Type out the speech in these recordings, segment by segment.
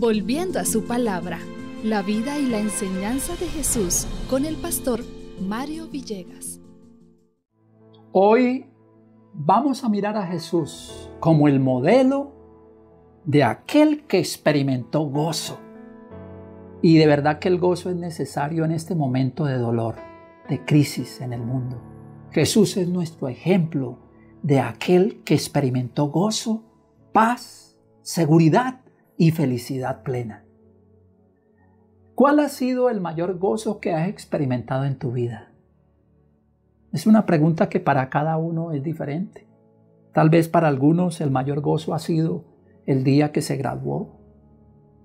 Volviendo a su palabra, la vida y la enseñanza de Jesús con el pastor Mario Villegas. Hoy vamos a mirar a Jesús como el modelo de aquel que experimentó gozo. Y de verdad que el gozo es necesario en este momento de dolor, de crisis en el mundo. Jesús es nuestro ejemplo de aquel que experimentó gozo, paz, seguridad y felicidad plena. ¿Cuál ha sido el mayor gozo que has experimentado en tu vida? Es una pregunta que para cada uno es diferente. Tal vez para algunos el mayor gozo ha sido el día que se graduó,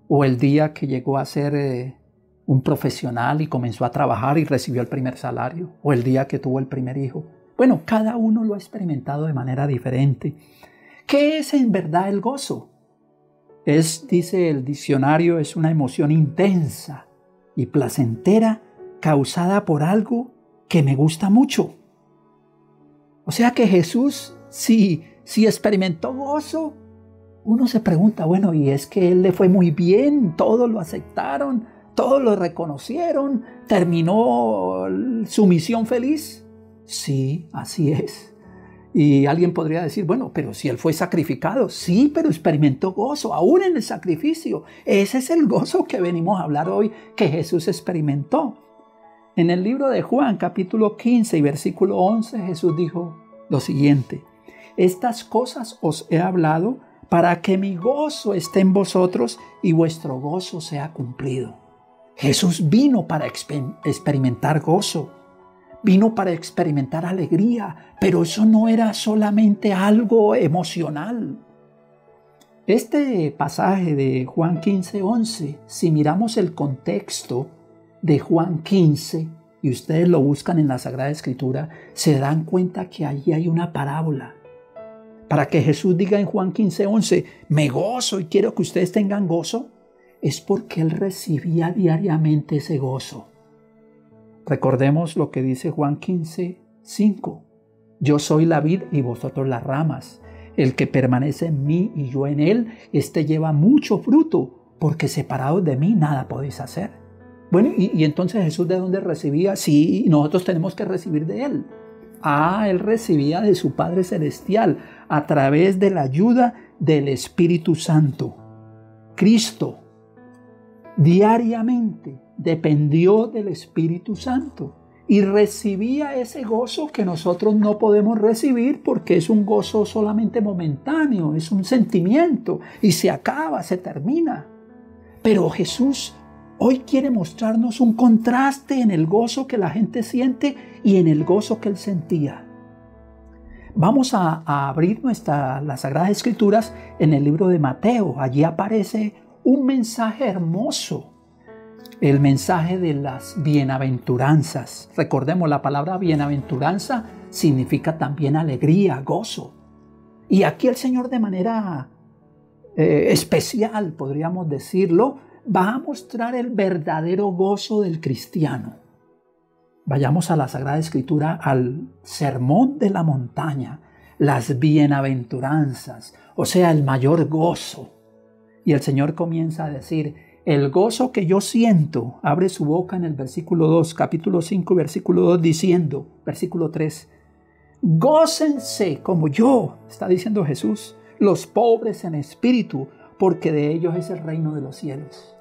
o el día que llegó a ser un profesional y comenzó a trabajar y recibió el primer salario, o el día que tuvo el primer hijo. Bueno, cada uno lo ha experimentado de manera diferente. ¿Qué es en verdad el gozo? Dice el diccionario, es una emoción intensa y placentera causada por algo que me gusta mucho. O sea que Jesús, si experimentó gozo, uno se pregunta, bueno, y es que él le fue muy bien, todos lo aceptaron, todos lo reconocieron, terminó su misión feliz. Sí, así es. Y alguien podría decir, bueno, pero si él fue sacrificado, sí, pero experimentó gozo, aún en el sacrificio. Ese es el gozo que venimos a hablar hoy, que Jesús experimentó. En el libro de Juan, capítulo 15 y versículo 11, Jesús dijo lo siguiente: estas cosas os he hablado para que mi gozo esté en vosotros y vuestro gozo sea cumplido. Jesús vino para experimentar gozo. Vino para experimentar alegría, pero eso no era solamente algo emocional. Este pasaje de Juan 15:11, si miramos el contexto de Juan 15, y ustedes lo buscan en la Sagrada Escritura, se dan cuenta que allí hay una parábola. Para que Jesús diga en Juan 15:11, me gozo y quiero que ustedes tengan gozo, es porque Él recibía diariamente ese gozo. Recordemos lo que dice Juan 15:5. Yo soy la vid y vosotros las ramas. El que permanece en mí y yo en él, éste lleva mucho fruto, porque separados de mí nada podéis hacer. Bueno, y entonces Jesús, ¿de dónde recibía? Sí, nosotros tenemos que recibir de él. Él recibía de su Padre Celestial a través de la ayuda del Espíritu Santo. Cristo diariamente dependió del Espíritu Santo y recibía ese gozo que nosotros no podemos recibir porque es un gozo solamente momentáneo, es un sentimiento y se acaba, se termina. Pero Jesús hoy quiere mostrarnos un contraste en el gozo que la gente siente y en el gozo que él sentía. Vamos a abrir las Sagradas Escrituras en el libro de Mateo. Allí aparece un mensaje hermoso, el mensaje de las bienaventuranzas. Recordemos, la palabra bienaventuranza significa también alegría, gozo. Y aquí el Señor, de manera especial, podríamos decirlo, va a mostrar el verdadero gozo del cristiano. Vayamos a la Sagrada Escritura, al Sermón de la Montaña, las bienaventuranzas, o sea, el mayor gozo. Y el Señor comienza a decir, el gozo que yo siento, abre su boca en el versículo 2, capítulo 5, versículo 2, diciendo, versículo 3, gócense como yo, está diciendo Jesús, los pobres en espíritu, porque de ellos es el reino de los cielos.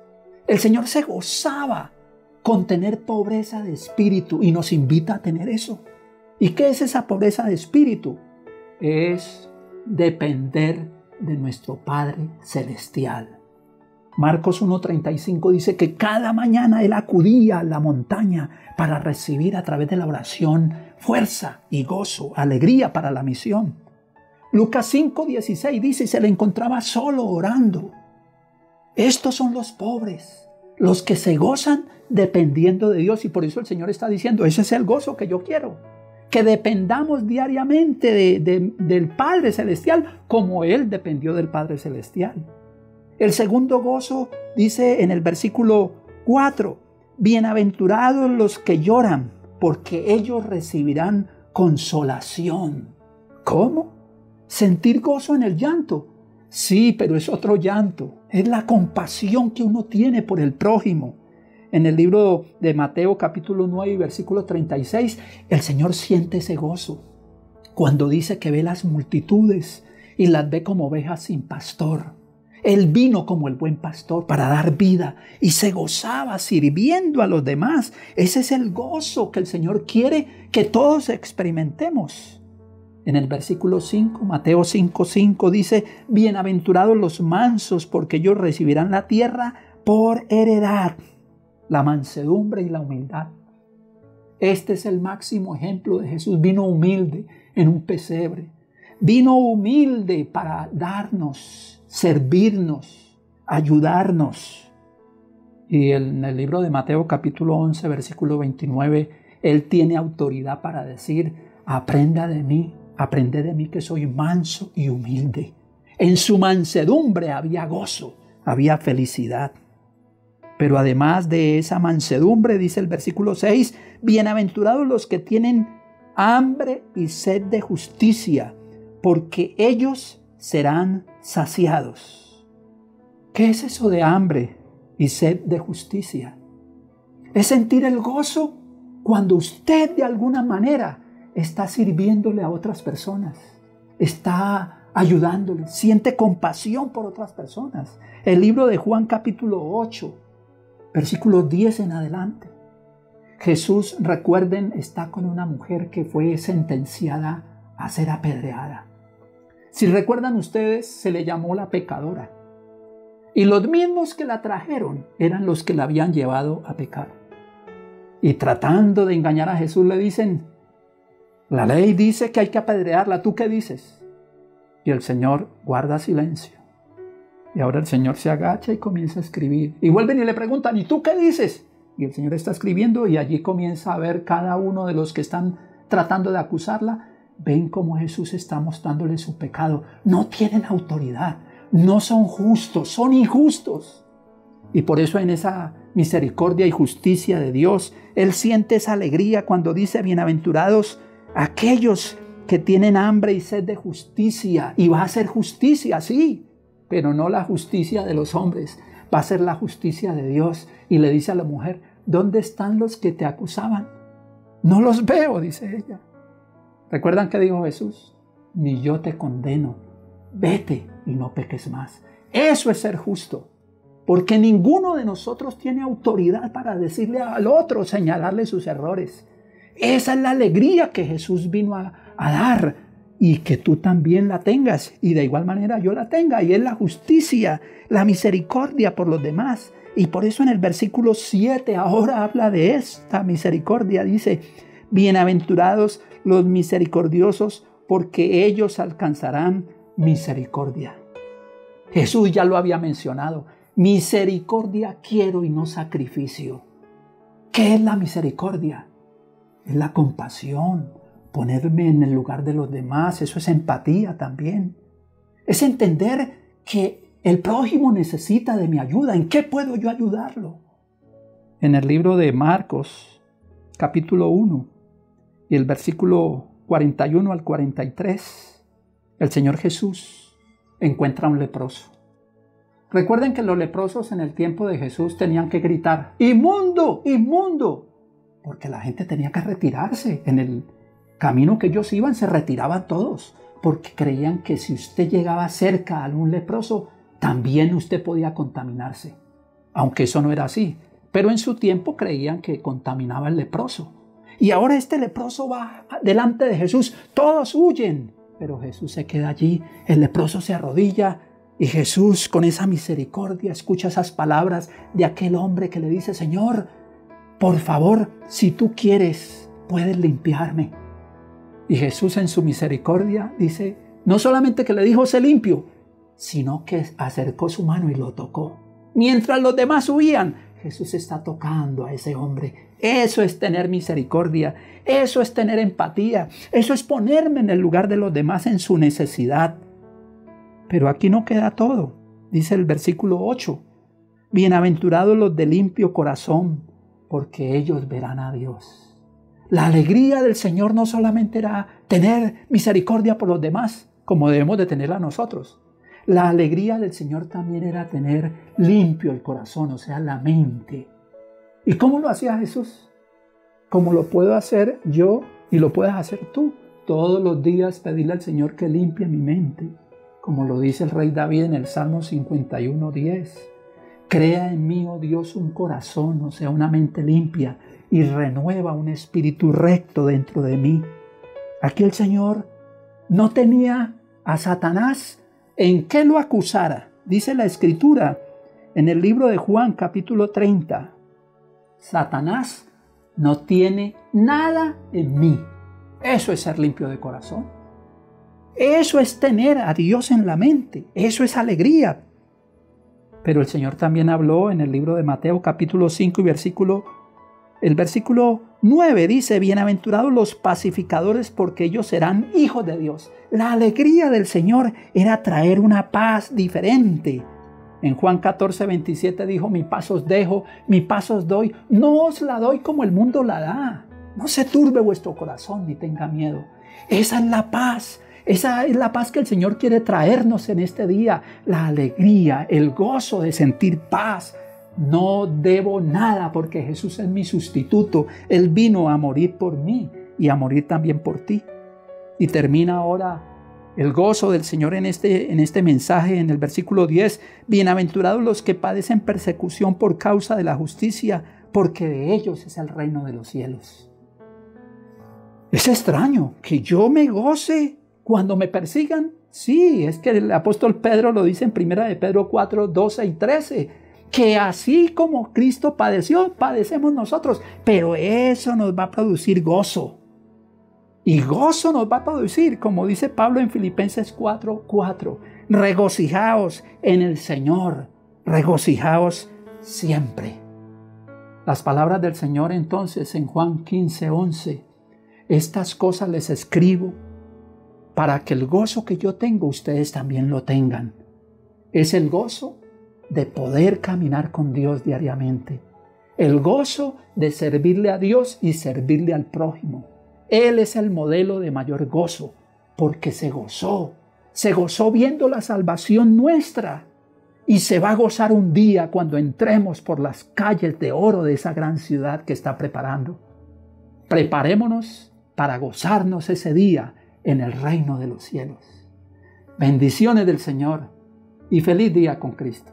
El Señor se gozaba con tener pobreza de espíritu y nos invita a tener eso. ¿Y qué es esa pobreza de espíritu? Es depender de nuestro Padre Celestial. Marcos 1:35 dice que cada mañana Él acudía a la montaña para recibir a través de la oración fuerza y gozo, alegría para la misión. Lucas 5:16 dice, se le encontraba solo orando. Estos son los pobres, los que se gozan dependiendo de Dios, y por eso el Señor está diciendo, ese es el gozo que yo quiero, que dependamos diariamente del Padre Celestial como Él dependió del Padre Celestial. El segundo gozo dice en el versículo 4, bienaventurados los que lloran, porque ellos recibirán consolación. ¿Cómo? ¿Sentir gozo en el llanto? Sí, pero es otro llanto. Es la compasión que uno tiene por el prójimo. En el libro de Mateo capítulo 9 versículo 36, el Señor siente ese gozo cuando dice que ve las multitudes y las ve como ovejas sin pastor. Él vino como el buen pastor para dar vida y se gozaba sirviendo a los demás. Ese es el gozo que el Señor quiere que todos experimentemos. En el versículo 5, Mateo 5:5 dice: bienaventurados los mansos, porque ellos recibirán la tierra por heredad. La mansedumbre y la humildad. Este es el máximo ejemplo de Jesús. Vino humilde en un pesebre. Vino humilde para darnos, servirnos, ayudarnos. Y en el libro de Mateo capítulo 11, versículo 29, Él tiene autoridad para decir: aprended de mí que soy manso y humilde. En su mansedumbre había gozo, había felicidad. Pero además de esa mansedumbre, dice el versículo 6, bienaventurados los que tienen hambre y sed de justicia, porque ellos serán saciados. ¿Qué es eso de hambre y sed de justicia? Es sentir el gozo cuando usted de alguna manera está sirviéndole a otras personas, está ayudándole, siente compasión por otras personas. El libro de Juan capítulo 8, versículo 10 en adelante. Jesús, recuerden, está con una mujer que fue sentenciada a ser apedreada. Si recuerdan ustedes, se le llamó la pecadora. Y los mismos que la trajeron eran los que la habían llevado a pecar. Y tratando de engañar a Jesús le dicen: la ley dice que hay que apedrearla, ¿tú qué dices? Y el Señor guarda silencio. Y ahora el Señor se agacha y comienza a escribir. Y vuelven y le preguntan: ¿y tú qué dices? Y el Señor está escribiendo, y allí comienza a ver cada uno de los que están tratando de acusarla. Ven cómo Jesús está mostrándole su pecado. No tienen autoridad, no son justos, son injustos. Y por eso en esa misericordia y justicia de Dios, Él siente esa alegría cuando dice: bienaventurados aquellos que tienen hambre y sed de justicia. Y va a ser justicia, sí, pero no la justicia de los hombres, va a ser la justicia de Dios. Y le dice a la mujer: ¿dónde están los que te acusaban? No los veo, dice ella. ¿Recuerdan qué dijo Jesús? Ni yo te condeno, vete y no peques más. Eso es ser justo, porque ninguno de nosotros tiene autoridad para decirle al otro, señalarle sus errores. Esa es la alegría que Jesús vino a dar, y que tú también la tengas, y de igual manera yo la tenga, y es la justicia, la misericordia por los demás. Y por eso en el versículo 7 ahora habla de esta misericordia. Dice: bienaventurados los misericordiosos, porque ellos alcanzarán misericordia. Jesús ya lo había mencionado: misericordia quiero y no sacrificio. ¿Qué es la misericordia? Es la compasión, ponerme en el lugar de los demás. Eso es empatía también. Es entender que el prójimo necesita de mi ayuda. ¿En qué puedo yo ayudarlo? En el libro de Marcos, capítulo 1, y el versículo 41 al 43, el Señor Jesús encuentra a un leproso. Recuerden que los leprosos en el tiempo de Jesús tenían que gritar: ¡inmundo, inmundo! Porque la gente tenía que retirarse. En el camino que ellos iban se retiraban todos, porque creían que si usted llegaba cerca a algún leproso, también usted podía contaminarse. Aunque eso no era así, pero en su tiempo creían que contaminaba el leproso. Y ahora este leproso va delante de Jesús, todos huyen, pero Jesús se queda allí, el leproso se arrodilla, y Jesús, con esa misericordia, escucha esas palabras de aquel hombre que le dice: Señor, por favor, si tú quieres, puedes limpiarme. Y Jesús, en su misericordia, dice, no solamente que le dijo: sé limpio, sino que acercó su mano y lo tocó. Mientras los demás huían, Jesús está tocando a ese hombre. Eso es tener misericordia, eso es tener empatía, eso es ponerme en el lugar de los demás en su necesidad. Pero aquí no queda todo. Dice el versículo 8: bienaventurados los de limpio corazón, porque ellos verán a Dios. La alegría del Señor no solamente era tener misericordia por los demás, como debemos de tenerla nosotros. La alegría del Señor también era tener limpio el corazón, o sea, la mente. ¿Y cómo lo hacía Jesús? Como lo puedo hacer yo y lo puedes hacer tú. Todos los días pedirle al Señor que limpie mi mente. Como lo dice el rey David en el Salmo 51:10. Crea en mí, oh Dios, un corazón, o sea, una mente limpia, y renueva un espíritu recto dentro de mí. Aquí el Señor no tenía a Satanás en qué lo acusara. Dice la Escritura en el libro de Juan, capítulo 30. Satanás no tiene nada en mí. Eso es ser limpio de corazón. Eso es tener a Dios en la mente. Eso es alegría. Pero el Señor también habló en el libro de Mateo capítulo 5 y el versículo 9 dice: bienaventurados los pacificadores, porque ellos serán hijos de Dios. La alegría del Señor era traer una paz diferente. En Juan 14:27 dijo: mi paz os dejo, mi paz os doy, no os la doy como el mundo la da. No se turbe vuestro corazón ni tenga miedo. Esa es la paz. Esa es la paz que el Señor quiere traernos en este día. La alegría, el gozo de sentir paz. No debo nada porque Jesús es mi sustituto. Él vino a morir por mí y a morir también por ti. Y termina ahora el gozo del Señor en este mensaje, en el versículo 10. Bienaventurados los que padecen persecución por causa de la justicia, porque de ellos es el reino de los cielos. Es extraño que yo me goce cuando me persigan. Sí, es que el apóstol Pedro lo dice en 1 de Pedro 4:12 y 13, que así como Cristo padeció, padecemos nosotros, pero eso nos va a producir gozo. Y gozo nos va a producir, como dice Pablo en Filipenses 4:4, regocijaos en el Señor, regocijaos siempre. Las palabras del Señor entonces en Juan 15:11, estas cosas les escribo para que el gozo que yo tengo ustedes también lo tengan. Es el gozo de poder caminar con Dios diariamente. El gozo de servirle a Dios y servirle al prójimo. Él es el modelo de mayor gozo porque se gozó viendo la salvación nuestra y se va a gozar un día cuando entremos por las calles de oro de esa gran ciudad que está preparando. Preparémonos para gozarnos ese día en el reino de los cielos. Bendiciones del Señor y feliz día con Cristo.